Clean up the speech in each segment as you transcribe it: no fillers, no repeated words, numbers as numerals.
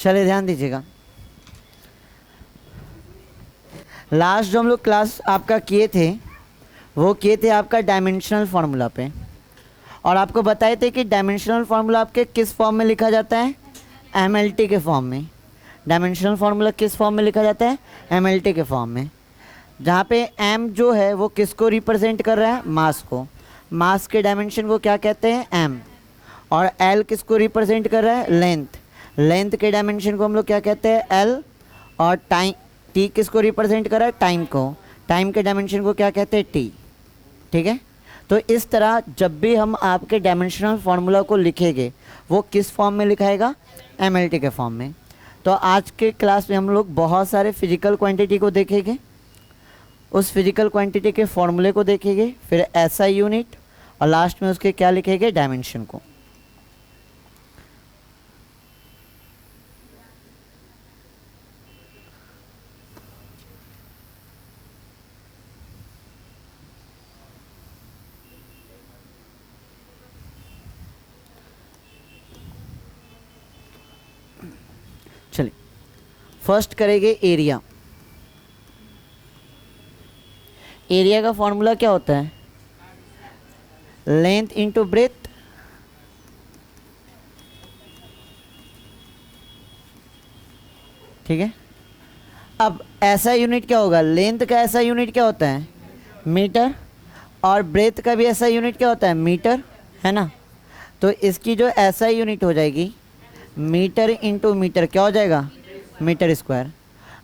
चलिए ध्यान दीजिएगा, लास्ट जो हम लोग क्लास आपका किए थे वो किए थे आपका डायमेंशनल फार्मूला पे, और आपको बताए थे कि डायमेंशनल फार्मूला आपके किस फॉर्म में लिखा जाता है, एमएलटी के फॉर्म में। डायमेंशनल फार्मूला किस फॉर्म में लिखा जाता है, एमएलटी के फॉर्म में, जहाँ पे एम जो है वो किसको रिप्रेजेंट कर रहा है, मास को। मास के डायमेंशन को क्या कहते हैं, एम। और एल किसको रिप्रेजेंट कर रहा है, लेंथ। लेंथ के डायमेंशन को हम लोग क्या कहते हैं, एल। और टाइम, टी किसको रिप्रेजेंट कर रहा है, टाइम को। टाइम के डायमेंशन को क्या कहते हैं, टी। ठीक है, तो इस तरह जब भी हम आपके डायमेंशनल फार्मूला को लिखेंगे वो किस फॉर्म में लिखाएगा, एमएलटी के फॉर्म में। तो आज के क्लास में हम लोग बहुत सारे फिजिकल क्वांटिटी को देखेंगे, उस फिजिकल क्वांटिटी के फॉर्मूले को देखेंगे, फिर एसआई यूनिट, और लास्ट में उसके क्या लिखेंगे, डायमेंशन को। चलिए फर्स्ट करेंगे एरिया। एरिया का फॉर्मूला क्या होता है, लेंथ इंटू ब्रेथ, ठीक है। अब ऐसा यूनिट क्या होगा, लेंथ का ऐसा यूनिट क्या होता है, मीटर, और ब्रेथ का भी ऐसा यूनिट क्या होता है, मीटर, है ना। तो इसकी जो ऐसा यूनिट हो जाएगी मीटर इंटू मीटर, क्या हो जाएगा, मीटर स्क्वायर।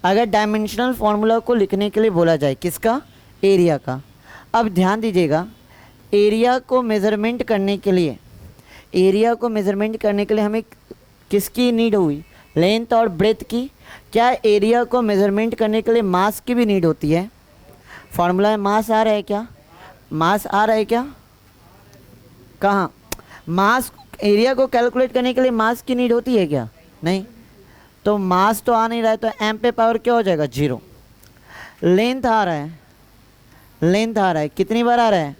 अगर डायमेंशनल फार्मूला को लिखने के लिए बोला जाए किसका, एरिया का। अब ध्यान दीजिएगा, एरिया को मेज़रमेंट करने के लिए, एरिया को मेज़रमेंट करने के लिए हमें किसकी नीड हुई, लेंथ और ब्रेथ की। क्या एरिया को मेज़रमेंट करने के लिए मास की भी नीड होती है, फार्मूला में मास आ रहा है क्या, मास आ रहा है क्या, कहाँ, मास, एरिया को कैलकुलेट करने के लिए मास की नीड होती है क्या, नहीं। तो मास तो आ नहीं रहा है, तो एम पे पावर क्या हो जाएगा, 0। लेंथ आ रहा है, लेंथ आ रहा है, कितनी बार आ रहा है,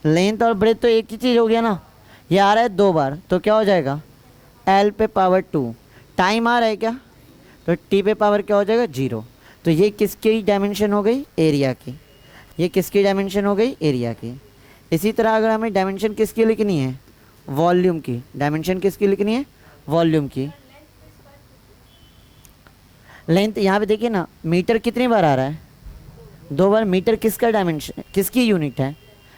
लेंथ और ब्रेथ तो एक ही चीज़ हो गया ना, ये आ रहा है 2 बार, तो क्या हो जाएगा, एल पे पावर 2। टाइम आ रहा है क्या, तो टी पे पावर क्या हो जाएगा, 0। तो ये किसकी डायमेंशन हो गई, एरिया की। ये किसकी डायमेंशन हो गई, एरिया की। इसी तरह अगर हमें डायमेंशन किसकी लिखनी है, वॉल्यूम की। डायमेंशन किसकी लिखनी है, वॉल्यूम की। लेंथ यहाँ पे देखिए ना, मीटर कितनी बार आ रहा है, 2 बार। मीटर किसका डायमेंशन, किसकी यूनिट है,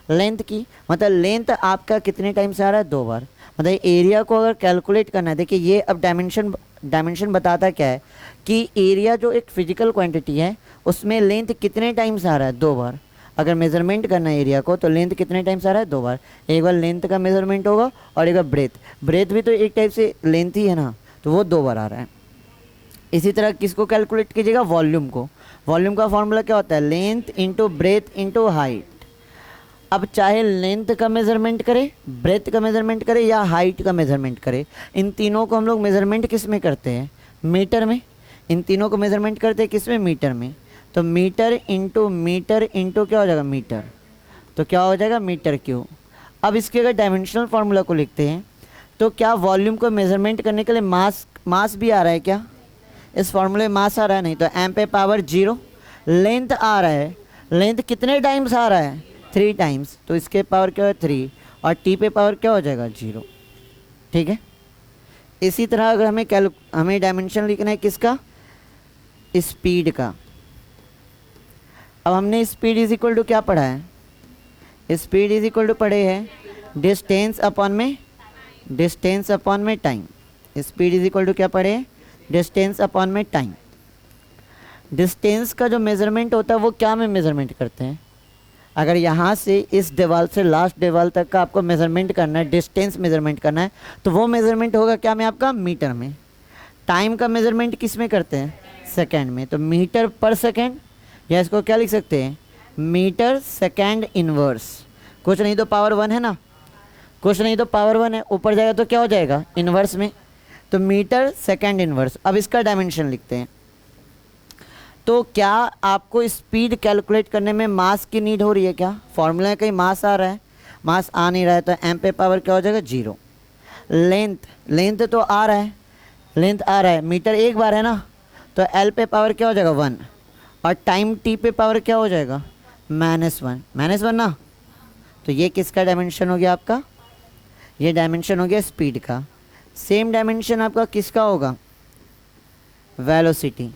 लेंथ की। मतलब लेंथ आपका कितने टाइम से आ रहा है, 2 बार। मतलब एरिया को अगर कैलकुलेट करना है, देखिए ये अब डायमेंशन बताता क्या है कि एरिया जो एक फिजिकल क्वांटिटी है उसमें लेंथ कितने टाइम से आ रहा है, 2 बार। अगर मेज़रमेंट करना है एरिया को तो लेंथ कितने टाइम से आ रहा है, 2 बार। एक बार लेंथ का मेज़रमेंट होगा और एक बार ब्रेथ, ब्रेथ भी तो एक टाइप से लेंथ ही है ना, तो वो 2 बार आ रहा है। इसी तरह किसको कैलकुलेट कीजिएगा, वॉल्यूम को। वॉल्यूम का फॉर्मूला क्या होता है, length into breadth into height. अब चाहे लेंथ का मेज़रमेंट करे, ब्रेथ का मेज़रमेंट करे, या हाइट का मेज़रमेंट करे, इन तीनों को हम लोग मेज़रमेंट किस में करते हैं, मीटर में। इन तीनों को मेज़रमेंट करते हैं किस में, मीटर में। तो मीटर इंटू क्या हो जाएगा, मीटर। तो क्या हो जाएगा, मीटर क्यूब। अब इसके अगर डायमेंशनल फार्मूला को लिखते हैं तो क्या वॉल्यूम को मेज़रमेंट करने के लिए मास भी आ रहा है क्या, इस फार्मूले में मास आ रहा है, नहीं। तो एम पे पावर 0। लेंथ आ रहा है, लेंथ कितने टाइम्स आ रहा है, 3 टाइम्स, तो इसके पावर क्या है, 3। और टी पे पावर क्या हो जाएगा, 0। ठीक है। इसी तरह अगर हमें डायमेंशन लिखना है किसका, स्पीड का। अब हमने स्पीड इज इक्वल टू क्या पढ़ा है, स्पीड इज इक्वल टू पढ़े हैं डिस्टेंस अपॉन में time. Speed is equal to क्या पढ़े हैं, डिस्टेंस अपॉन में टाइम। डिस्टेंस का जो मेज़रमेंट होता है वो क्या में मेज़रमेंट करते हैं, अगर यहाँ से इस दीवार से लास्ट दीवार तक का आपको मेज़रमेंट करना है, डिस्टेंस मेज़रमेंट करना है, तो वो मेज़रमेंट होगा क्या में, आपका मीटर में। टाइम का मेज़रमेंट किस में करते हैं, सेकेंड में। तो मीटर पर सेकेंड, या इसको क्या लिख सकते हैं, मीटर सेकेंड इनवर्स। कुछ नहीं तो पावर 1 है ना, कुछ नहीं तो पावर 1 है, ऊपर जाएगा तो क्या हो जाएगा, इनवर्स में। तो मीटर सेकेंड इनवर्स। अब इसका डायमेंशन लिखते हैं। तो क्या आपको स्पीड कैलकुलेट करने में मास की नीड हो रही है क्या, फॉर्मूला में कहीं मास आ रहा है, मास आ नहीं रहा है, तो एम पे पावर क्या हो जाएगा, 0। लेंथ तो आ रहा है, लेंथ आ रहा है, मीटर एक बार है ना, तो एल पे पावर क्या हो जाएगा 1, और टाइम टी पे पावर क्या हो जाएगा -1 ना। तो ये किसका डायमेंशन हो गया आपका, ये डायमेंशन हो गया स्पीड का। सेम डायमेंशन आपका किसका होगा, वेलोसिटी,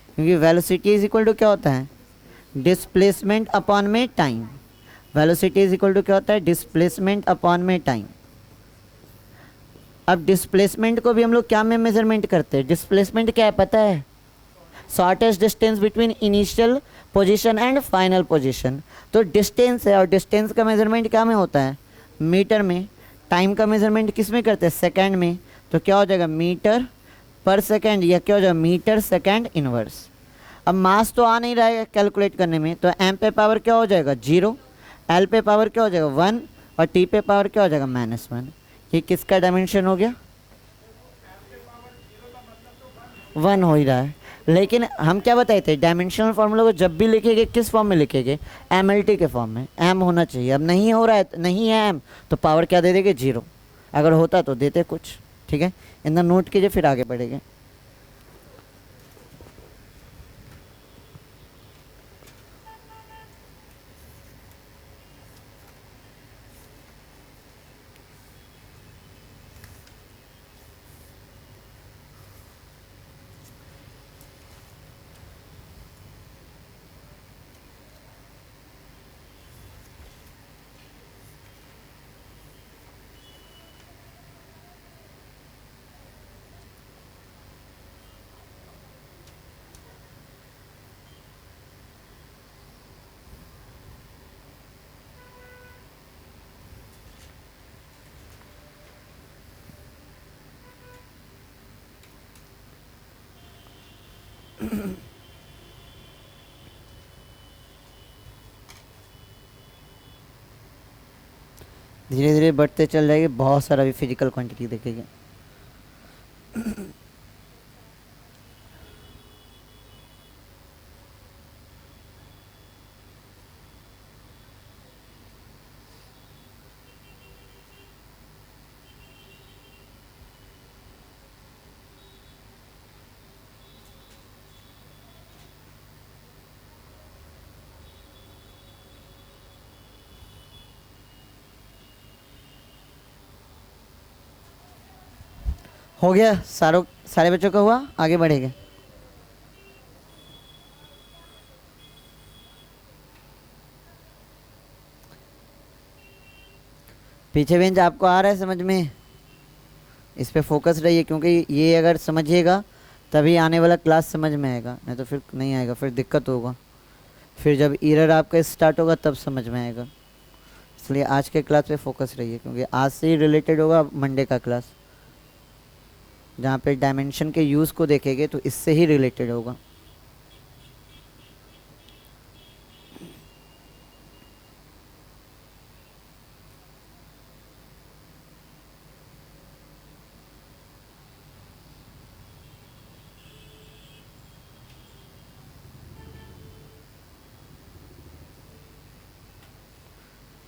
क्योंकि वेलोसिटी इज इक्वल टू क्या होता है, डिस्प्लेसमेंट अपॉन में time. Velocity is equal to क्या होता है, डिस्प्लेसमेंट अपॉन में टाइम। अब डिस्प्लेसमेंट को भी हम लोग क्या में मेजरमेंट करते हैं, डिस्प्लेसमेंट क्या है पता है, shortest distance between initial position and final position. तो डिस्टेंस है, और डिस्टेंस का मेजरमेंट क्या में होता है, मीटर में। टाइम का मेजरमेंट किस में करते हैं, सेकंड में। तो क्या हो जाएगा, मीटर पर सेकंड, या क्या हो जाएगा, मीटर सेकंड इनवर्स। अब मास तो आ नहीं रहा है कैलकुलेट करने में, तो एम पे पावर क्या हो जाएगा 0, एल पे पावर क्या हो जाएगा 1, और टी पे पावर क्या हो जाएगा -1। ये किसका डायमेंशन हो गया, 1 हो ही रहा है। लेकिन हम क्या बताए थे, डायमेंशनल फार्मूला को जब भी लिखेंगे किस फॉर्म में लिखेंगे, एमएलटी के फॉर्म में, एम होना चाहिए। अब नहीं हो रहा है, नहीं है एम, तो पावर क्या दे देंगे 0, अगर होता तो देते कुछ। ठीक है, इतना नोट कीजिए, फिर आगे बढ़ेंगे। धीरे धीरे बढ़ते चल जाएगी, बहुत सारा भी फिजिकल क्वांटिटी देखेंगे। हो गया, सारे बच्चों का हुआ, आगे बढ़ेंगे। पीछे बेंच आपको आ रहा है समझ में, इस पे फोकस रहिए, क्योंकि ये अगर समझिएगा तभी आने वाला क्लास समझ में आएगा, नहीं तो फिर नहीं आएगा, फिर दिक्कत होगा। फिर जब एरर आपका स्टार्ट होगा तब समझ में आएगा। इसलिए आज के क्लास पे फोकस रहिए, क्योंकि आज से ही रिलेटेड होगा मंडे का क्लास, जहाँ पे डायमेंशन के यूज़ को देखेंगे, तो इससे ही रिलेटेड होगा।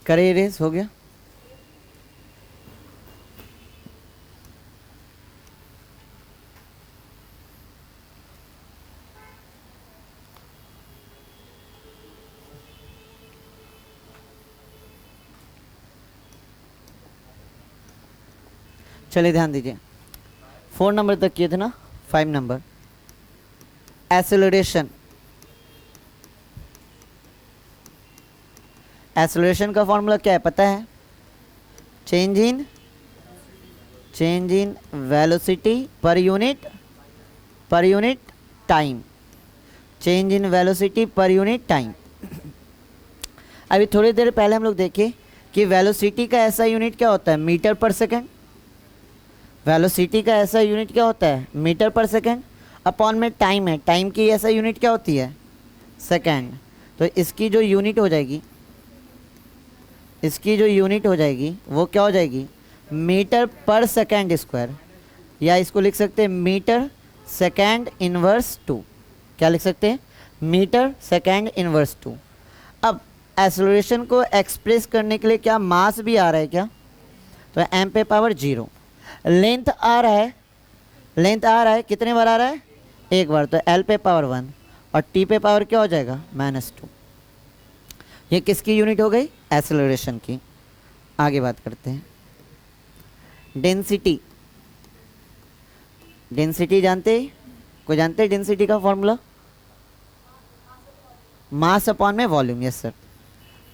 करे रेस हो गया। चलिए ध्यान दीजिए, 4 नंबर तक किए थे ना, 5 नंबर एक्सेलरेशन। एक्सेलरेशन का फॉर्मूला क्या है पता है, change in velocity per unit time, change in velocity per unit time. अभी थोड़ी देर पहले हम लोग देखे कि वेलोसिटी का ऐसा यूनिट क्या होता है, मीटर पर सेकंड। वेलोसिटी का ऐसा यूनिट क्या होता है, मीटर पर सेकंड, अपॉन में टाइम है, टाइम की ऐसा यूनिट क्या होती है, सेकंड। तो इसकी जो यूनिट हो जाएगी, वो क्या हो जाएगी, मीटर पर सेकंड स्क्वायर, या इसको लिख सकते हैं मीटर सेकंड इनवर्स 2। क्या लिख सकते हैं, मीटर सेकंड इनवर्स 2। अब एक्सेलरेशन को एक्सप्रेस करने के लिए क्या मास भी आ रहा है क्या, तो एम पे पावर 0। लेंथ आ रहा है, लेंथ आ रहा है, कितने बार आ रहा है, एक बार, तो एल पे पावर 1 और टी पे पावर क्या हो जाएगा, -2। ये किसकी यूनिट हो गई, एक्सेलरेशन की। आगे बात करते हैं डेंसिटी। डेंसिटी जानते हैं, कोई जानते हैं डेंसिटी का फॉर्मूला, मास अपॉन में volume. Yes sir,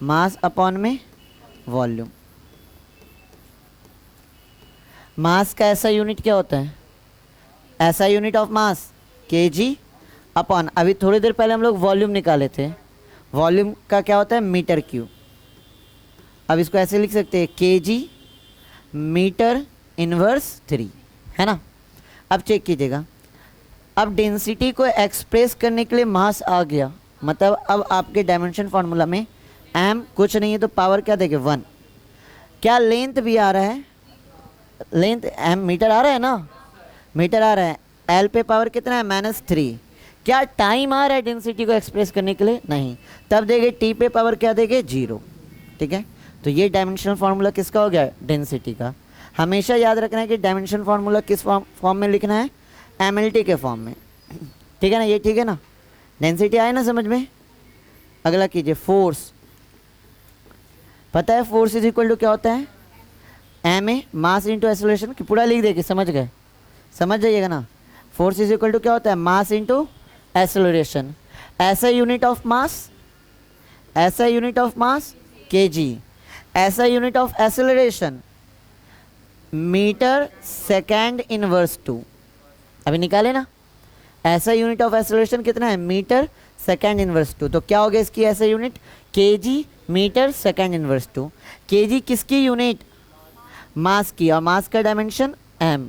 mass upon में वॉल्यूम। मास का ऐसा यूनिट क्या होता है, ऐसा unit of mass KG upon, अभी थोड़ी देर पहले हम लोग वॉल्यूम निकाले थे, वॉल्यूम का क्या होता है, मीटर क्यूब। अब इसको ऐसे लिख सकते हैं केजी मीटर इनवर्स 3, है ना। अब चेक कीजिएगा, अब डेंसिटी को एक्सप्रेस करने के लिए मास आ गया, मतलब अब आपके डायमेंशन फार्मूला में एम कुछ नहीं है तो पावर क्या देंगे 1। क्या लेंथ भी आ रहा है, लेंथ एम मीटर आ रहा है ना, मीटर आ रहा है, एल पे पावर कितना है, -3। क्या टाइम आ रहा है डेंसिटी को एक्सप्रेस करने के लिए, नहीं, तब देंगे टी पे पावर क्या देंगे 0। ठीक है, तो ये डायमेंशनल फार्मूला किसका हो गया, डेंसिटी का। हमेशा याद रखना है कि डायमेंशनल फार्मूला किस फॉर्म में लिखना है, एमएलटी के फॉर्म में। ठीक है ना, ये ठीक है ना, डेंसिटी आए ना समझ में। अगला कीजिए फोर्स। पता है फोर्स इज इक्वल टू क्या होता है, M A mass into acceleration, कि पूरा लिख देगी, समझ गए, समझ जाइएगा ना। फोर्स इज इक्वल टू क्या होता है, mass into acceleration. SI unit of mass, SI unit of mass KG, ऐसा unit of acceleration metre second inverse 2। अभी निकाले ना, ऐसा यूनिट ऑफ एक्सेलरेशन कितना है, मीटर सेकेंड इनवर्स 2। तो क्या हो गया इसकी SI unit, KG metre second inverse 2। KG किसकी यूनिट, मास की, और मास का डायमेंशन एम,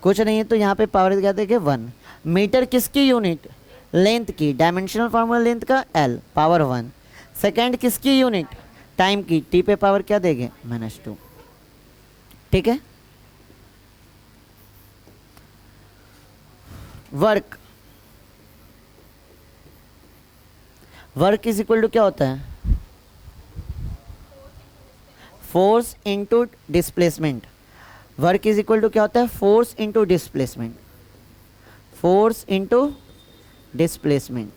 कुछ नहीं है तो यहाँ पे पावर क्या देंगे 1। मीटर किसकी यूनिट, लेंथ की, डायमेंशनल फार्मूला लेंथ का एल पावर 1। सेकेंड किसकी यूनिट, टाइम की, टी पे पावर क्या देंगे -2। ठीक है, work, work is equal to क्या होता है, force into displacement. Work is equal to क्या होता है, force into displacement, force into displacement.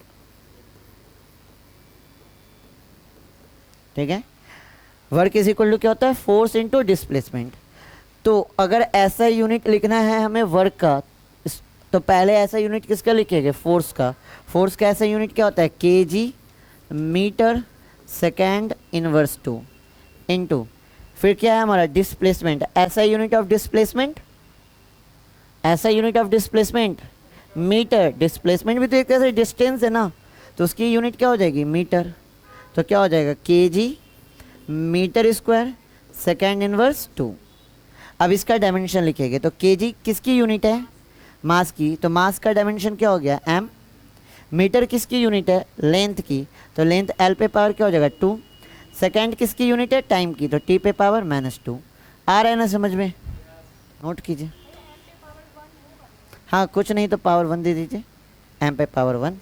ठीक है, वर्क इज इक्वल टू क्या होता है, फोर्स इनटू डिस्प्लेसमेंट। तो अगर ऐसा यूनिट लिखना है हमें वर्क का, तो पहले ऐसा यूनिट किसका लिखेंगे, फोर्स का। फोर्स का ऐसा यूनिट क्या होता है, KG metre second inverse 2 into, फिर क्या है हमारा displacement, SI unit of displacement, SI unit of displacement metre, displacement भी तो एक तरह से डिस्टेंस है ना, तो उसकी यूनिट क्या हो जाएगी, मीटर। तो क्या हो जाएगा, KG metre square second inverse 2। अब इसका डायमेंशन लिखेंगे, तो केजी किसकी यूनिट है, मास की, तो मास का डायमेंशन क्या हो गया एम। मीटर किसकी यूनिट है, लेंथ की, तो लेंथ एल पे पावर क्या हो जाएगा 2। सेकेंड किसकी यूनिट है, टाइम की, तो टी पे पावर -2। आ रहा है ना समझ में, नोट कीजिए। हाँ कुछ नहीं तो पावर 1 दे दीजिए, एम पे पावर 1।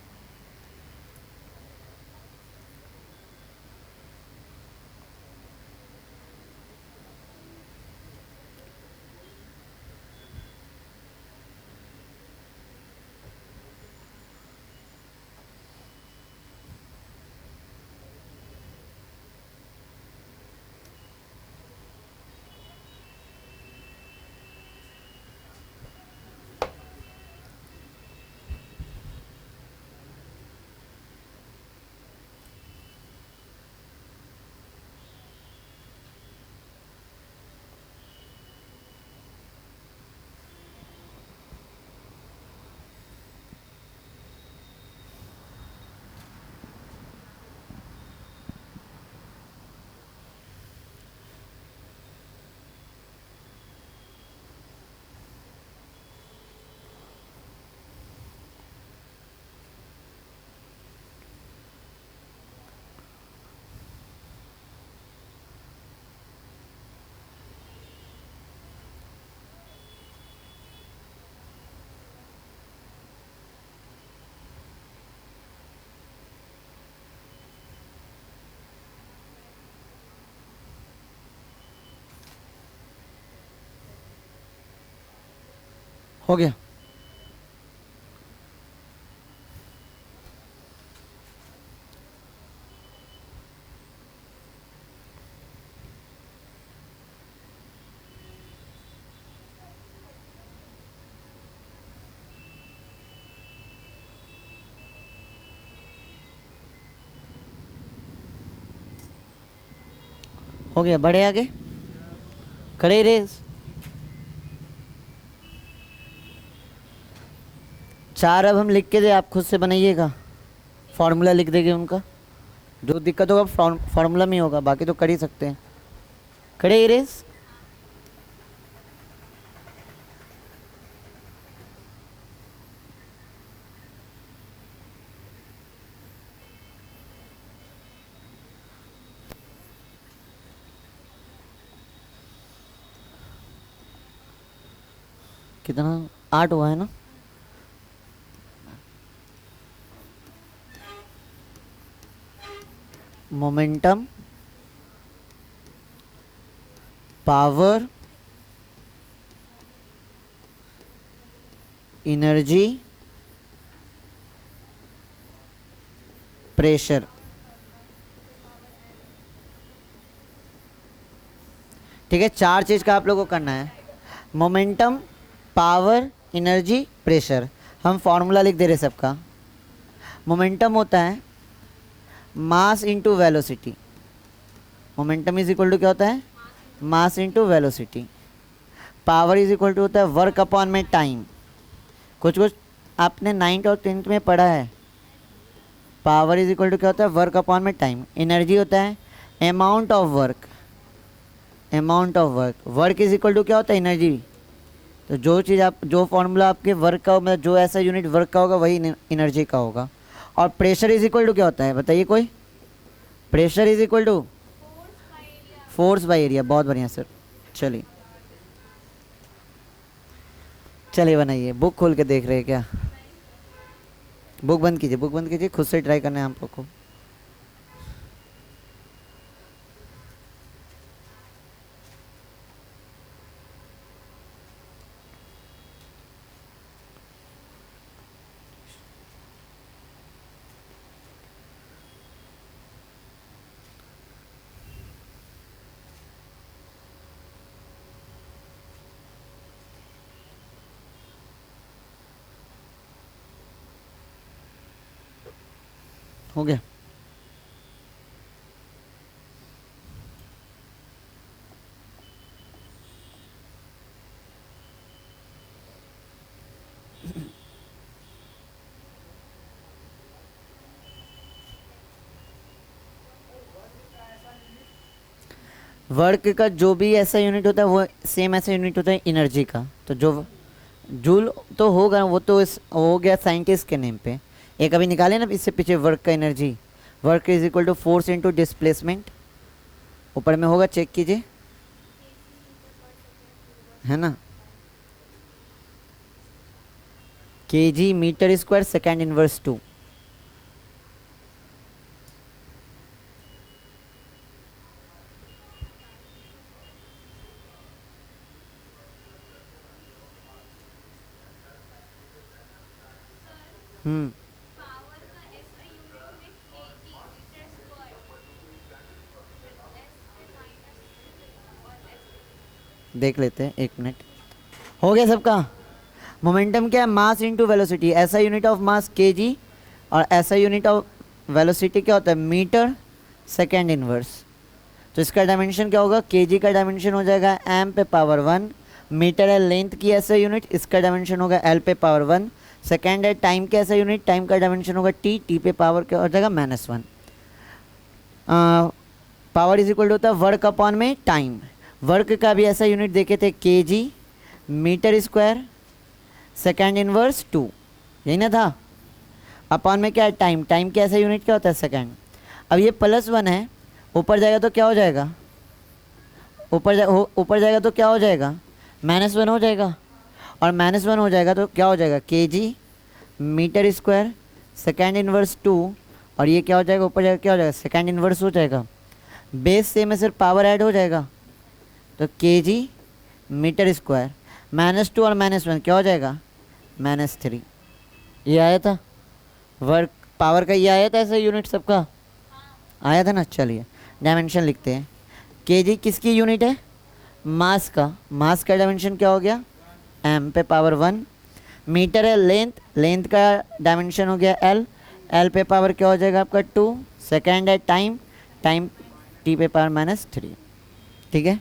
हो गया। हो गया, बढ़े आगे, खड़े रहे। 4 अब हम लिख के दे, आप खुद से बनाइएगा, फार्मूला लिख देंगे उनका, जो दिक्कत होगा फार्मूला में ही होगा, बाकी तो कर ही सकते हैं। खड़े इरेज। कितना 8 हुआ है ना। Momentum, power, energy, pressure. ठीक है, 4 चीज का आप लोगों को करना है, मोमेंटम, पावर, एनर्जी, प्रेशर। हम फॉर्मूला लिख दे रहे सबका। मोमेंटम होता है mass into velocity. Momentum is equal to क्या होता है, mass into velocity. Power is equal to होता है वर्क अपॉन में टाइम। कुछ कुछ आपने 9th और 10th में पढ़ा है। पावर इज इक्वल टू क्या होता है, वर्क अपॉन में टाइम। एनर्जी होता है amount of work, amount of work. Work is equal to क्या होता है, एनर्जी। तो जो चीज़ आप, जो फॉर्मूला आपके वर्क का, मतलब जो ऐसा यूनिट वर्क का होगा वही एनर्जी का होगा। और प्रेशर इज इक्वल टू क्या होता है, बताइए कोई। Pressure is equal to force by area. बहुत बढ़िया सर, चलिए चलिए बनाइए। बुक खोल के देख रहे हैं क्या, बुक बंद कीजिए, बुक बंद कीजिए, खुद से ट्राई करना है आप लोग को। हो गया। वर्क का जो भी ऐसा यूनिट होता है वो सेम ऐसा यूनिट होता है एनर्जी का। तो जो जूल तो होगा, वो तो इस हो गया साइंटिस्ट के नेम पे। एक अभी निकाले ना इससे पीछे, वर्क का energy, work is equal to force into displacement. ऊपर में होगा, चेक कीजिए, है ना, KG metre square second inverse 2। देख लेते हैं, 1 मिनट। हो गया सबका। मोमेंटम क्या है, मास इनटू वेलोसिटी। ऐसा यूनिट ऑफ मास केजी, और ऐसा यूनिट ऑफ वेलोसिटी क्या होता है, मीटर सेकेंड इनवर्स। तो इसका डायमेंशन क्या होगा, केजी का डायमेंशन हो जाएगा एम पे पावर 1। मीटर है लेंथ की ऐसा यूनिट, इसका डायमेंशन होगा एल पे पावर 1। सेकेंड है टाइम का ऐसा यूनिट, टाइम का डायमेंशन होगा टी, टी पे पावर क्या हो जाएगा -1। पावर इज इक्वल टू होता है वर्क अपॉन में टाइम। वर्क का भी ऐसा यूनिट देखे थे, KG metre square second inverse 2, यही ना था। अपॉन में क्या है, टाइम। टाइम का ऐसा यूनिट क्या होता है, सेकेंड। अब ये +1 है, ऊपर जाएगा तो क्या हो जाएगा, ऊपर जाएगा तो क्या हो जाएगा, -1 हो जाएगा। और -1 हो जाएगा तो क्या हो जाएगा, KG metre square second inverse 2। और ये क्या हो जाएगा, ऊपर जाएगा क्या हो जाएगा, सेकेंड इनवर्स हो जाएगा। बेस से में सिर्फ पावर ऐड हो जाएगा, तो केजी मीटर स्क्वायर -2 और -1 क्या हो जाएगा, -3। ये आया था वर्क पावर का, ये आया था ऐसा यूनिट सबका, आया था ना। चलिए डायमेंशन लिखते हैं। केजी किसकी यूनिट है, मास का। मास का डायमेंशन क्या हो गया, m पे पावर 1। मीटर है लेंथ, लेंथ का डायमेंशन हो गया l, l पे पावर क्या हो जाएगा आपका 2। सेकेंड है टाइम, टाइम t पे पावर -3। ठीक है।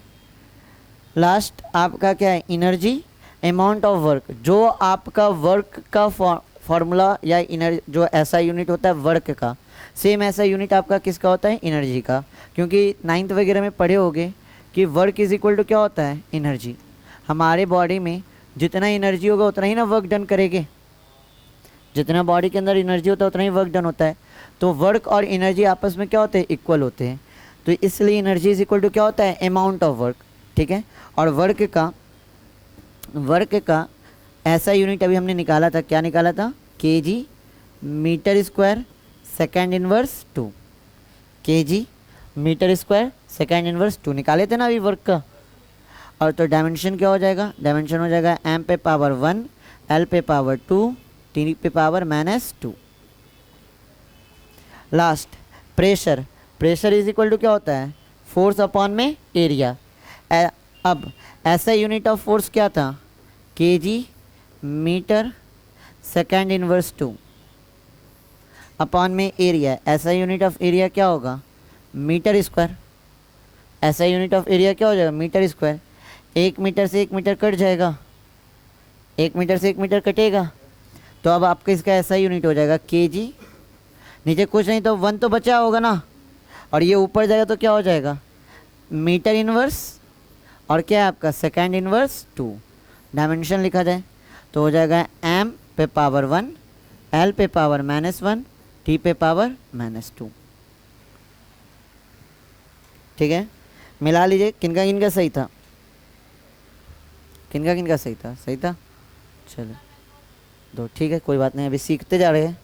लास्ट आपका क्या है, एनर्जी अमाउंट ऑफ वर्क, जो आपका वर्क का फॉर्मूला या एनर्जी जो ऐसा यूनिट होता है वर्क का, सेम ऐसा यूनिट आपका किसका होता है, एनर्जी का। क्योंकि नाइन्थ वगैरह में पढ़े होगे कि वर्क इज इक्वल टू क्या होता है, एनर्जी। हमारे बॉडी में जितना एनर्जी होगा उतना ही ना वर्क डन करेंगे, जितना बॉडी के अंदर एनर्जी होता है उतना ही वर्क डन होता है। तो वर्क और एनर्जी आपस में क्या होते हैं, इक्वल होते हैं। तो इसलिए एनर्जी इज इक्वल टू क्या होता है, अमाउंट ऑफ वर्क। ठीक है। और वर्क का ऐसा यूनिट अभी हमने निकाला था, क्या निकाला था, KG metre square second inverse 2, KG metre square second inverse 2 निकाले थे ना अभी वर्क का। और तो डायमेंशन क्या हो जाएगा, डायमेंशन हो जाएगा एम पे पावर 1 एल पे पावर 2 टी पे power -2। Last pressure, pressure is equal to क्या होता है, फोर्स अपॉन में एरिया। अब ऐसा यूनिट ऑफ फोर्स क्या था, KG metre second inverse 2 upon में area. SI unit of area क्या होगा, metre square. SI unit of area क्या हो जाएगा, मीटर स्क्वायर। 1 मीटर से 1 मीटर कट जाएगा, 1 मीटर से 1 मीटर कटेगा, तो अब आपका इसका ऐसा यूनिट हो जाएगा केजी, नीचे कुछ नहीं तो 1 तो बचा होगा ना, और ये ऊपर जाएगा तो क्या हो जाएगा, मीटर इनवर्स और क्या है आपका सेकेंड इनवर्स 2। डायमेंशन लिखा जाए तो हो जाएगा एम पे पावर 1 एल पे पावर -1 टी पे पावर -2। ठीक है, मिला लीजिए किनका किनका सही था, किनका किनका सही था, सही था। चलो दो, ठीक है कोई बात नहीं, अभी सीखते जा रहे हैं।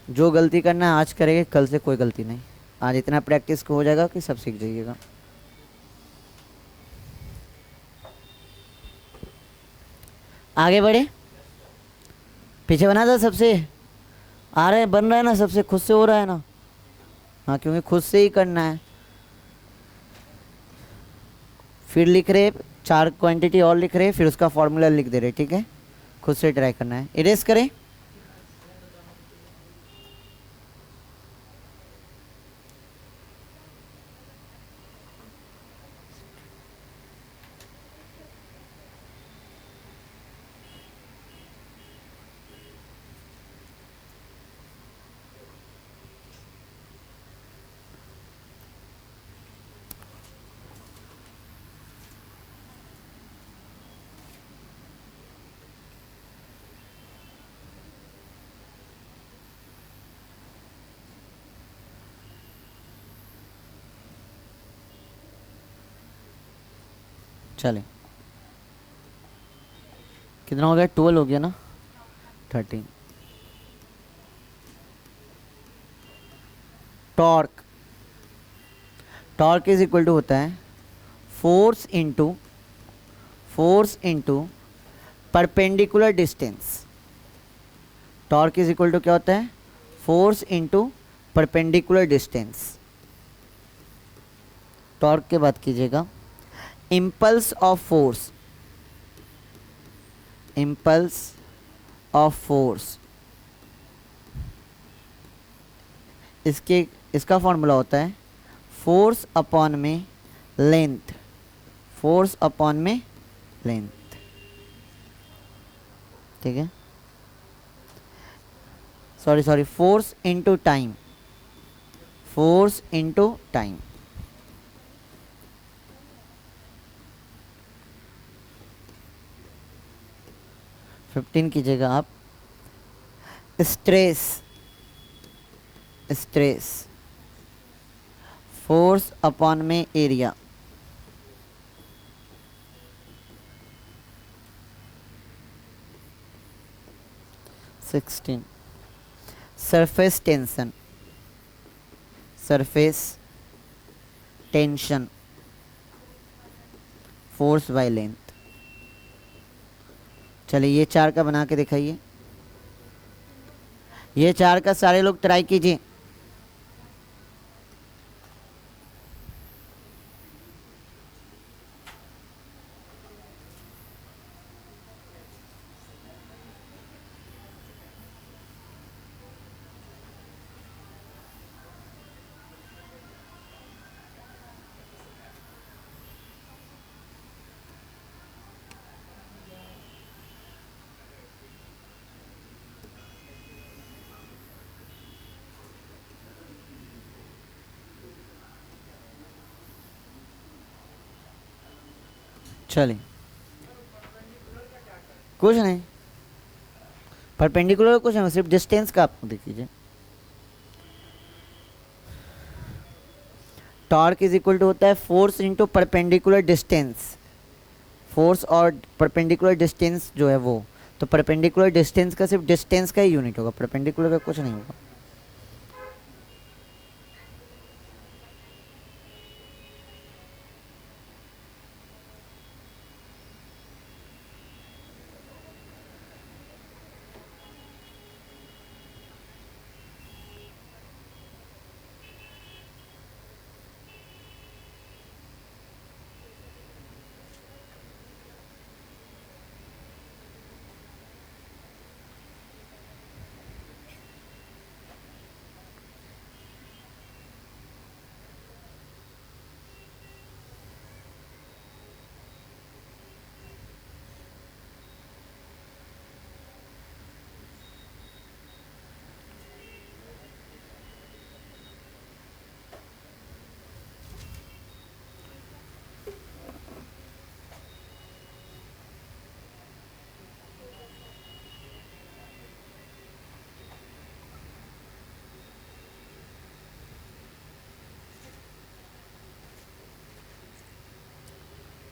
जो गलती करना है आज करेंगे, कल से कोई गलती नहीं। आज इतना प्रैक्टिस हो जाएगा कि सब सीख जाइएगा। आगे बढ़े, पीछे बना था सबसे, आ रहा है बन रहा है ना, सबसे खुद से हो रहा है ना, हाँ क्योंकि खुद से ही करना है। फिर लिख रहे 4 क्वांटिटी और लिख रहे, फिर उसका फॉर्मूला लिख दे रहे, ठीक है खुद से ट्राई करना है। इरेज करें, चलें कितना हो गया, 12 हो गया ना, 13। Torque, torque is equal to होता है force into perpendicular distance. Torque is equal to क्या होता है, force into perpendicular distance. Torque के बात कीजिएगा, impulse of force, impulse of force, इसका फॉर्मूला होता है फोर्स अपॉन में लेंथ, फोर्स अपॉन में लेंथ। ठीक है, sorry force into time, force into time. Fifteen कीजिएगा आप, स्ट्रेस, स्ट्रेस फोर्स अपॉन में area. 16 surface tension, surface tension force by length. चलिए ये 4 का बना के दिखाइए, ये 4 का सारे लोग ट्राई कीजिए। चलिए, कुछ नहीं, परपेंडिकुलर कुछ नहीं, सिर्फ डिस्टेंस का आपको देख लीजिए। टॉर्क इज इक्वल टू होता है force into perpendicular distance, force और परपेंडिकुलर डिस्टेंस जो है वो, तो परपेंडिकुलर डिस्टेंस का सिर्फ डिस्टेंस का ही यूनिट होगा, परपेंडिकुलर का कुछ नहीं होगा।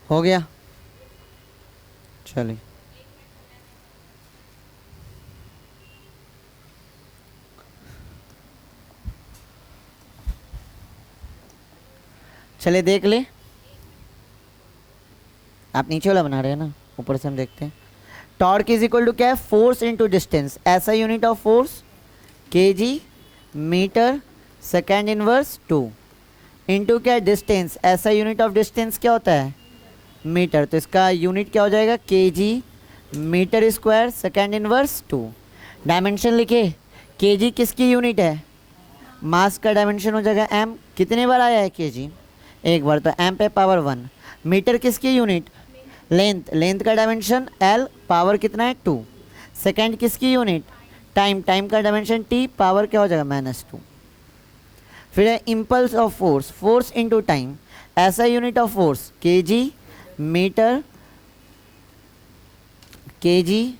हो गया, चलिए। चलिए देख ले, आप नीचे वाला बना रहे हैं ना, ऊपर से हम देखते हैं। टॉर्क इज इक्वल टू क्या है, force into distance, SI unit of force KG metre second inverse 2 into क्या है distance, SI unit of distance क्या होता है, मीटर, तो इसका यूनिट क्या हो जाएगा KG metre square second inverse 2। Dimension लिखे, केजी किसकी यूनिट है, मास का डायमेंशन हो जाएगा एम, कितने बार आया है केजी, एक बार, तो एम पे पावर 1। मीटर किसकी यूनिट, लेंथ, लेंथ का डायमेंशन एल, पावर कितना है 2। सेकेंड किसकी यूनिट, टाइम, टाइम का डायमेंशन टी, पावर क्या हो जाएगा -2। फिर है impulse of force, force into time, ऐसा unit of force KG metre, kg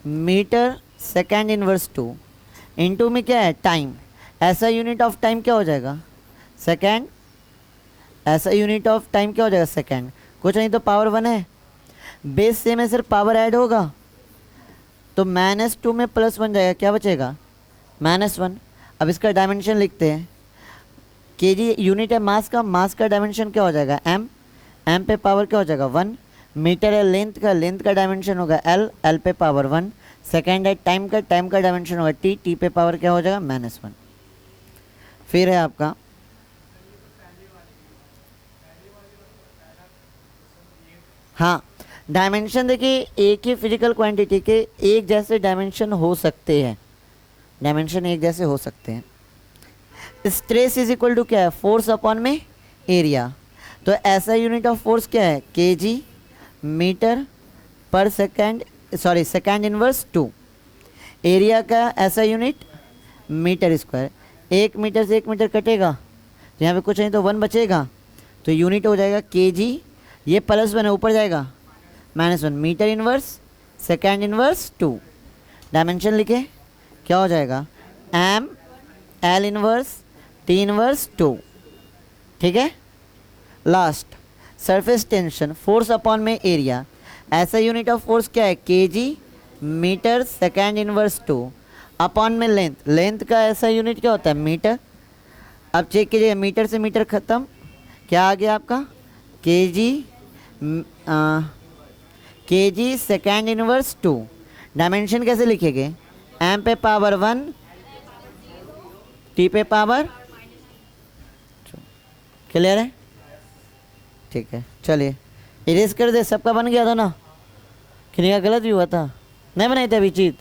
metre second inverse 2 into में क्या है टाइम, ऐसा यूनिट ऑफ टाइम क्या हो जाएगा सेकेंड, ऐसा यूनिट ऑफ टाइम क्या हो जाएगा सेकेंड, कुछ नहीं तो पावर 1 है, बेस से में सिर्फ पावर ऐड होगा तो -2 में +1 जाएगा, क्या बचेगा -1। अब इसका डायमेंशन लिखते हैं, केजी यूनिट है मास का, मास का डायमेंशन क्या हो जाएगा एम, एम पे पावर क्या हो जाएगा 1। मीटर है लेंथ का, लेंथ का डायमेंशन होगा एल, एल पे पावर 1। सेकेंड है टाइम का, टाइम का डायमेंशन होगा टी, टी पे पावर क्या हो जाएगा -1। फिर है आपका हाँ, डायमेंशन देखिए, एक ही फिजिकल क्वांटिटी के एक जैसे डायमेंशन हो सकते हैं, डायमेंशन एक जैसे हो सकते हैं। स्ट्रेस इज इक्वल टू क्या है, फोर्स अपॉन में एरिया, तो ऐसा यूनिट ऑफ फोर्स क्या है केजी मीटर पर second, sorry second inverse 2। Area का SI unit metre square, 1 metre से 1 मीटर कटेगा तो यहाँ पे कुछ नहीं तो 1 बचेगा, तो यूनिट हो जाएगा केजी, ये +1 है ऊपर जाएगा -1, metre inverse second inverse 2। Dimension लिखे, क्या हो जाएगा M L inverse T inverse 2, ठीक है। Last surface tension, force upon में area, SI unit of force क्या है KG metre second inverse 2 upon में लेंथ, लेंथ का ऐसा यूनिट क्या होता है मीटर। अब चेक कीजिए, मीटर से मीटर ख़त्म, क्या आ गया आपका KG, KG second inverse 2। Dimension कैसे लिखेंगे, एम पे पावर 1 टी पे पावर, क्लियर है, ठीक है। चलिए इरेज कर दे, सबका बन गया था ना, किसी का गलत भी हुआ था, नहीं बनाई थी अभिजीत,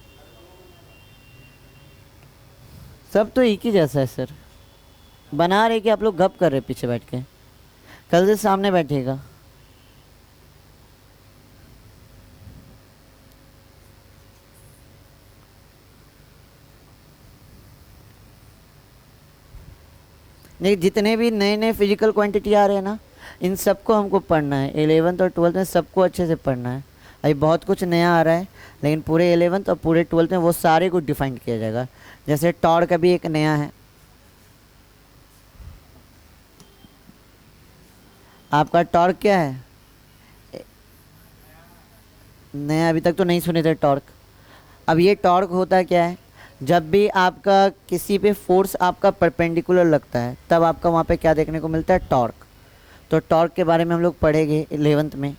सब तो एक ही जैसा है सर, बना रहे कि आप लोग गप कर रहे पीछे बैठ के, कल से सामने बैठेगा। नहीं, जितने भी नए नए फिजिकल क्वांटिटी आ रहे हैं ना, इन सबको हमको पढ़ना है, 11th और 12th में सबको अच्छे से पढ़ना है। अभी बहुत कुछ नया आ रहा है, लेकिन पूरे 11th और पूरे 12th में वो सारे को डिफाइन किया जाएगा। जैसे टॉर्क का भी एक नया है, आपका टॉर्क क्या है? नया, अभी तक तो नहीं सुने थे टॉर्क। अब ये टॉर्क होता क्या है, जब भी आपका किसी पे फोर्स आपका परपेंडिकुलर लगता है तब आपका वहाँ पे क्या देखने को मिलता है, टॉर्क। तो टॉर्क के बारे में हम लोग पढ़ेंगे 11th में,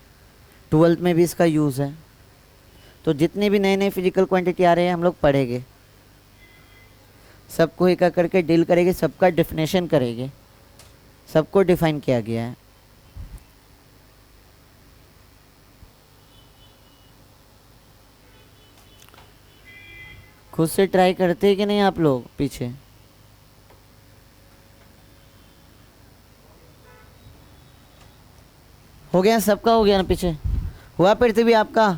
12th में भी इसका यूज़ है। तो जितने भी नए नए फिजिकल क्वांटिटी आ रहे हैं हम लोग पढ़ेंगे, सबको एक एक करके डील करेंगे, सबका डिफिनेशन करेंगे, सबको डिफाइन किया गया है। खुद से ट्राई करते हैं कि नहीं आप लोग पीछे? हो गया सबका, हो गया ना पीछे? हुआ पृथ्वी आपका?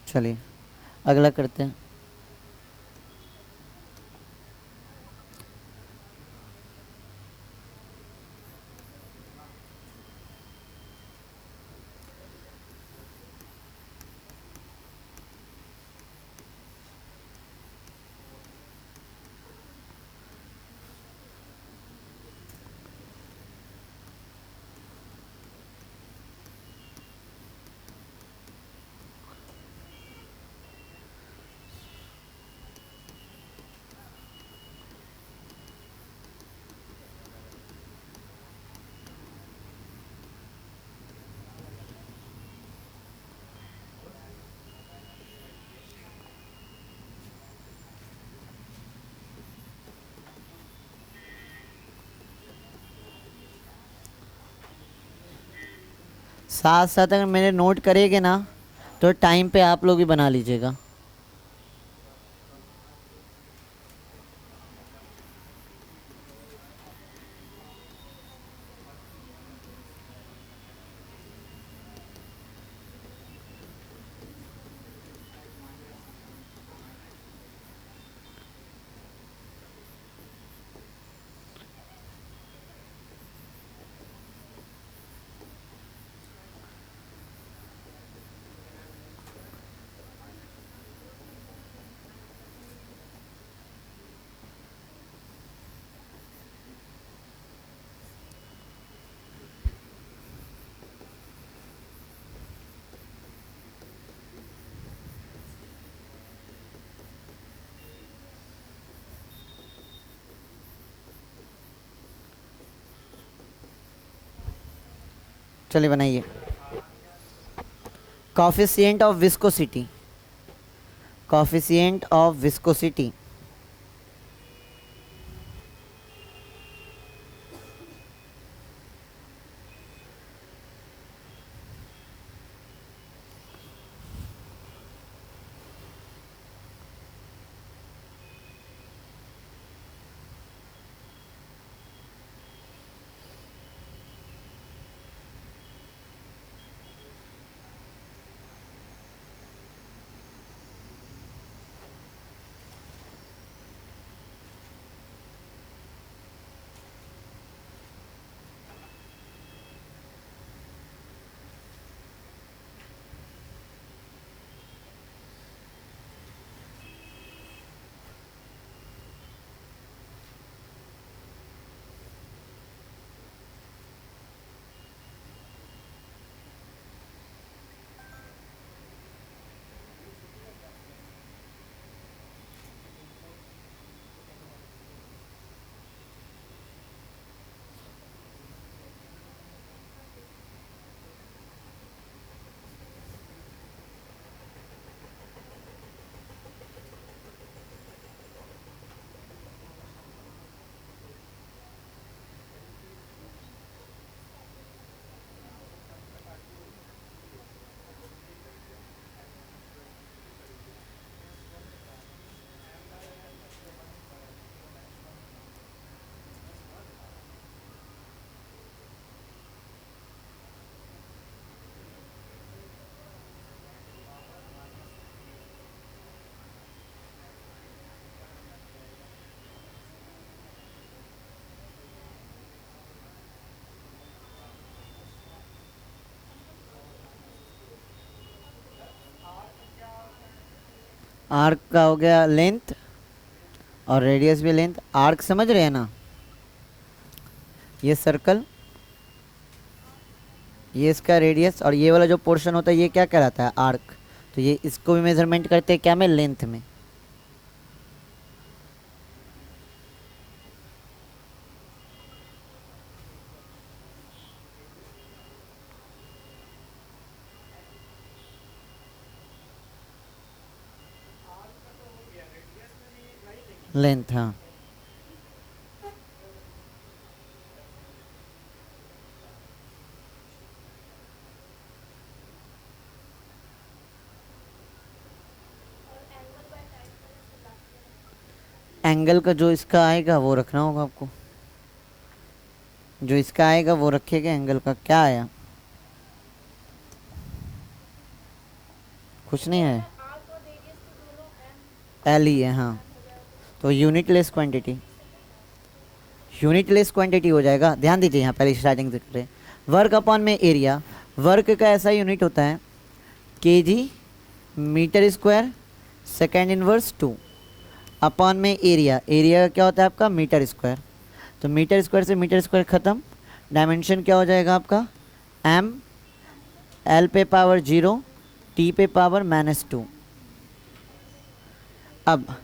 चलिए अगला करते हैं। साथ साथ अगर मेरे नोट करेंगे ना तो टाइम पे आप लोग भी बना लीजिएगा। चलिए बनाइए। Coefficient of viscosity, coefficient of viscosity. Arc का हो गया लेंथ और रेडियस भी लेंथ। आर्क समझ रहे हैं ना, ये सर्कल, ये इसका रेडियस, और ये वाला जो पोर्शन होता है ये क्या कहलाता है, आर्क। तो ये इसको भी मेजरमेंट करते हैं क्या में, लेंथ में। लेंथ, हाँ। एंगल का जो इसका आएगा वो रखना होगा आपको, जो इसका आएगा वो रखिएगा। एंगल का क्या आया, कुछ नहीं है, एल ही है, हाँ। तो unitless quantity, unitless quantity हो जाएगा। ध्यान दीजिए यहाँ पहले स्टार्टिंग से करें, वर्क अपॉन में एरिया। वर्क का ऐसा यूनिट होता है KG metre square second inverse 2 upon में एरिया। एरिया का क्या होता है आपका, मीटर स्क्वायर। तो मीटर स्क्वायर से मीटर स्क्वायर ख़त्म। डायमेंशन क्या हो जाएगा आपका, एम एल पे पावर 0 टी पे पावर -2। अब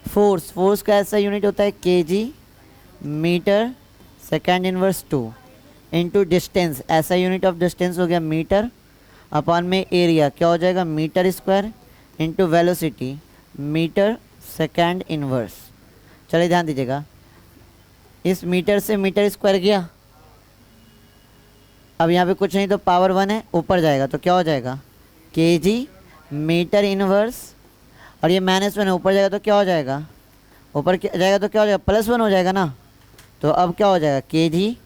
फोर्स, फोर्स का ऐसा यूनिट होता है KG metre second inverse 2 into distance. SI unit of distance हो गया मीटर, अपॉन में एरिया क्या हो जाएगा, metre square into velocity metre second inverse. चलिए ध्यान दीजिएगा, इस मीटर से मीटर स्क्वायर गया, अब यहाँ पे कुछ नहीं तो पावर 1 है, ऊपर जाएगा तो क्या हो जाएगा, केजी मीटर इनवर्स, और ये -1 है, ऊपर जाएगा तो क्या हो जाएगा, ऊपर जाएगा तो क्या हो जाएगा, +1 हो जाएगा ना। तो अब क्या हो जाएगा, KG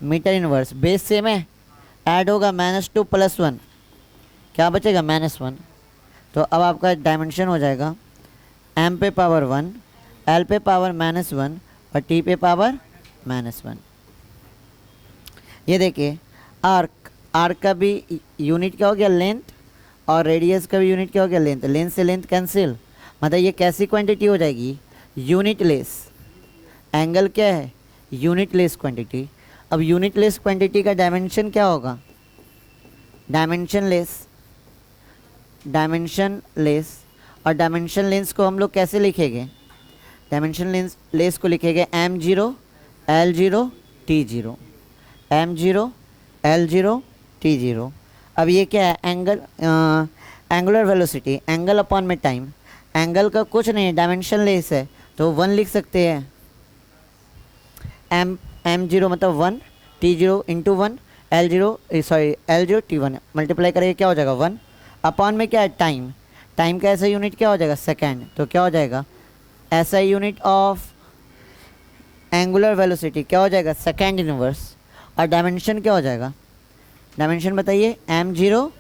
metre inverse, base same है, ऐड होगा -2 +1, क्या बचेगा, -1। तो अब आपका डायमेंशन हो जाएगा एम पे पावर 1 एल पे पावर -1 और टी पे पावर -1। ये देखिए आर्क, आर्क का भी यूनिट क्या हो गया, लेंथ, और रेडियस का भी यूनिट क्या हो गया, लेंथ। लेंथ से लेंथ कैंसिल, मतलब ये कैसी क्वांटिटी हो जाएगी, यूनिट लेस। एंगल क्या है, यूनिट लेस क्वांटिटी। अब यूनिट लेस क्वांटिटी का डायमेंशन क्या होगा, डायमेंशन लेस, डायमेंशन लेस। और डायमेंशन लेंस को हम लोग कैसे लिखेंगे, डायमेंशन लेंस लेस को लिखेंगे m0 l0 t0, m0 l0 t0। अब ये क्या है, angle, angular velocity, angle upon में टाइम। एंगल का कुछ नहीं है, डायमेंशन लेस है तो 1 लिख सकते हैं, m0 मतलब 1, t0 into 1, l0 t1 multiply करेंगे क्या हो जाएगा 1, अपॉन में क्या है टाइम। टाइम का ऐसा यूनिट क्या हो जाएगा, सेकेंड। तो क्या हो जाएगा, ऐसा यूनिट ऑफ एंगुलर वेलोसिटी क्या हो जाएगा, सेकेंड इनवर्स। और डायमेंशन क्या हो जाएगा, डायमेंशन बताइए, m0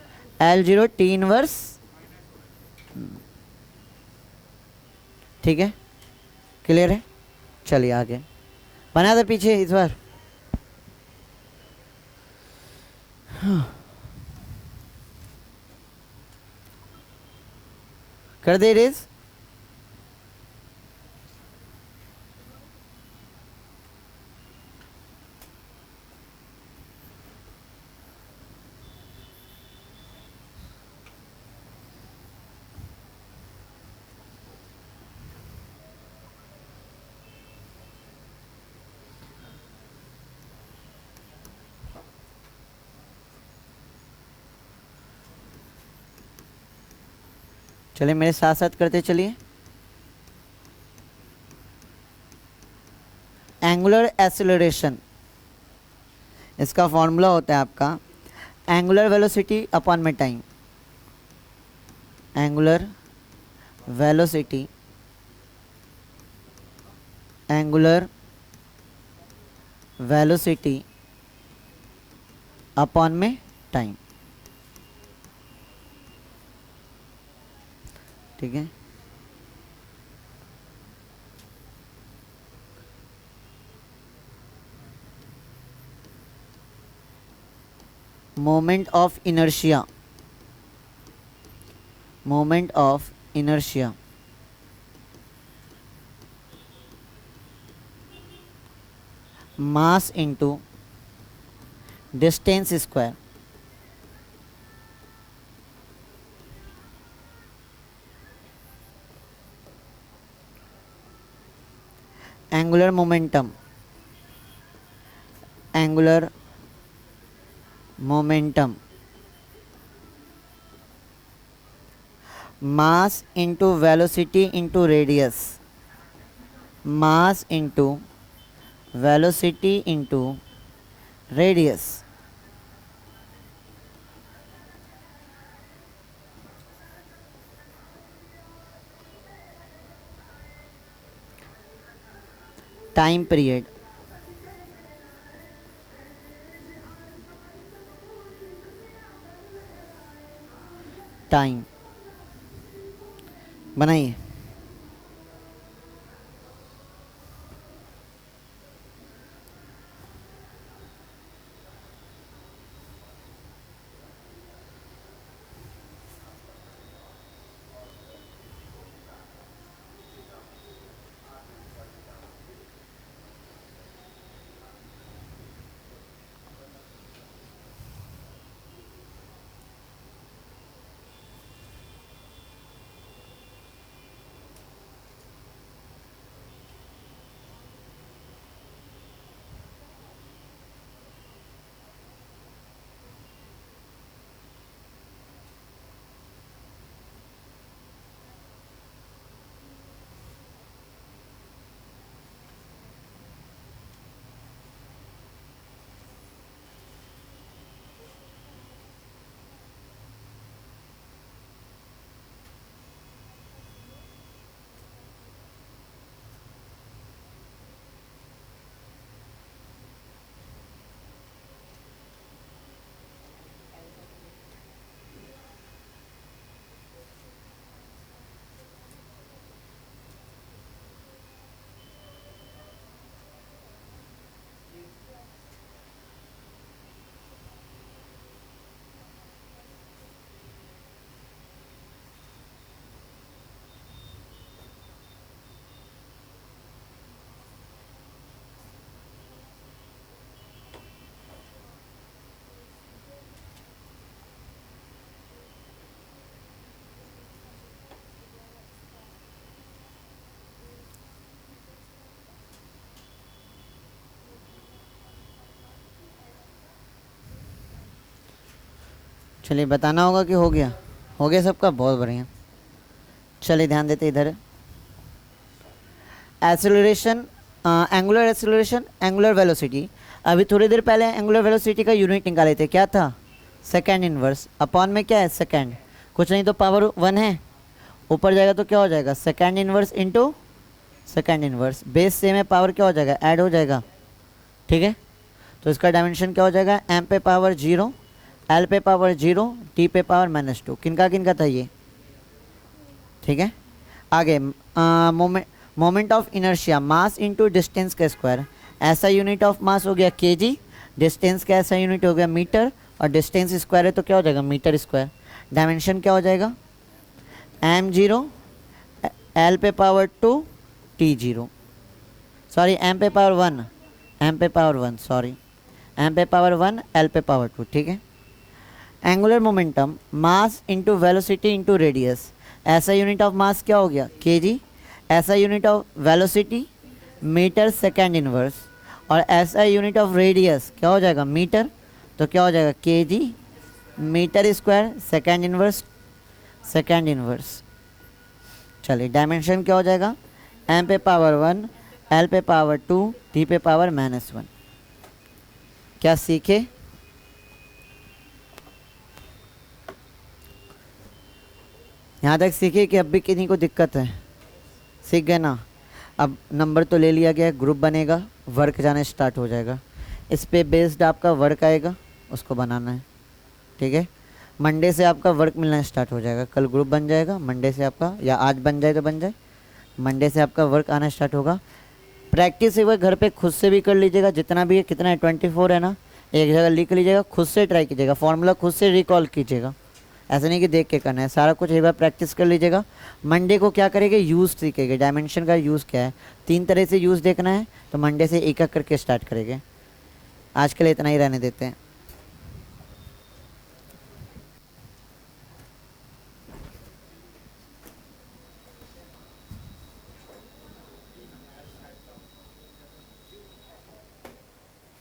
l0 t इनवर्स। ठीक है, क्लियर है। चलिए आगे बना दे पीछे इस बार। कर दे रेस। चलिए मेरे साथ साथ करते चलिए। एंगुलर एक्सेलरेशन, इसका फॉर्मूला होता है आपका एंगुलर वेलोसिटी अपॉन में time. Angular velocity, angular velocity upon में टाइम। ठीक है, moment of inertia, moment of inertia mass into distance square, angular momentum, angular momentum mass into velocity into radius, mass into velocity into radius. Time period, time बनाइए। चलिए बताना होगा कि हो गया, हो गया सबका, बहुत बढ़िया। चलिए ध्यान देते इधर। Acceleration, angular acceleration, angular velocity. अभी थोड़ी देर पहले एंगुलर वेलोसिटी का यूनिट निकाले थे, क्या था? Second inverse. अपॉन में क्या है? सेकेंड, कुछ नहीं तो पावर 1 है, ऊपर जाएगा तो क्या हो जाएगा? Second inverse into second inverse. Base same है, पावर क्या हो जाएगा? ऐड हो जाएगा, ठीक है। तो इसका डायमेंशन क्या हो जाएगा? एम पे पावर 0, एल पे पावर 0, टी पे पावर -2। किनका था ये? ठीक है। आगे moment of inertia, mass into distance का स्क्वायर। ऐसा यूनिट ऑफ मास हो गया केजी, डिस्टेंस का ऐसा यूनिट हो गया मीटर, और डिस्टेंस स्क्वायर है तो क्या हो जाएगा? Metre square. डायमेंशन क्या हो जाएगा? m0, l पे पावर 2, t0, सॉरी m पे पावर 1, m पे पावर 1, सॉरी m पे पावर 1, l पे पावर 2, ठीक है। Angular momentum, mass into velocity into radius. ऐसा यूनिट ऑफ मास क्या हो गया? केजी, ऐसा unit of velocity metre second inverse, और ऐसा यूनिट ऑफ रेडियस क्या हो जाएगा? मीटर, तो क्या हो जाएगा? KG metre square second inverse, second inverse. चलिए डायमेंशन क्या हो जाएगा? m पे पावर 1, l पे पावर 2, t पे पावर -1। क्या सीखे? यहाँ तक सीखे कि अब भी किन्हीं को दिक्कत है? सीख गए ना? अब नंबर तो ले लिया गया, ग्रुप बनेगा, वर्क जाने स्टार्ट हो जाएगा। इस पे बेस्ड आपका वर्क आएगा, उसको बनाना है, ठीक है। मंडे से आपका वर्क मिलना स्टार्ट हो जाएगा, कल ग्रुप बन जाएगा, मंडे से आपका, या आज बन जाए तो बन जाए, मंडे से आपका वर्क आना स्टार्ट होगा। प्रैक्टिस एक बार घर पे खुद से भी कर लीजिएगा, जितना भी है, कितना है 24 है ना, एक जगह लिख लीजिएगा, खुद से ट्राई कीजिएगा, फॉर्मूला खुद से रिकॉल कीजिएगा, ऐसा नहीं कि देख के करना है, सारा कुछ एक बार प्रैक्टिस कर लीजिएगा। मंडे को क्या करेंगे, यूज़ सीखेंगे, डायमेंशन का यूज़ क्या है, 3 तरह से यूज़ देखना है, तो मंडे से एक एक करके स्टार्ट करेंगे। आज के लिए इतना ही रहने देते हैं।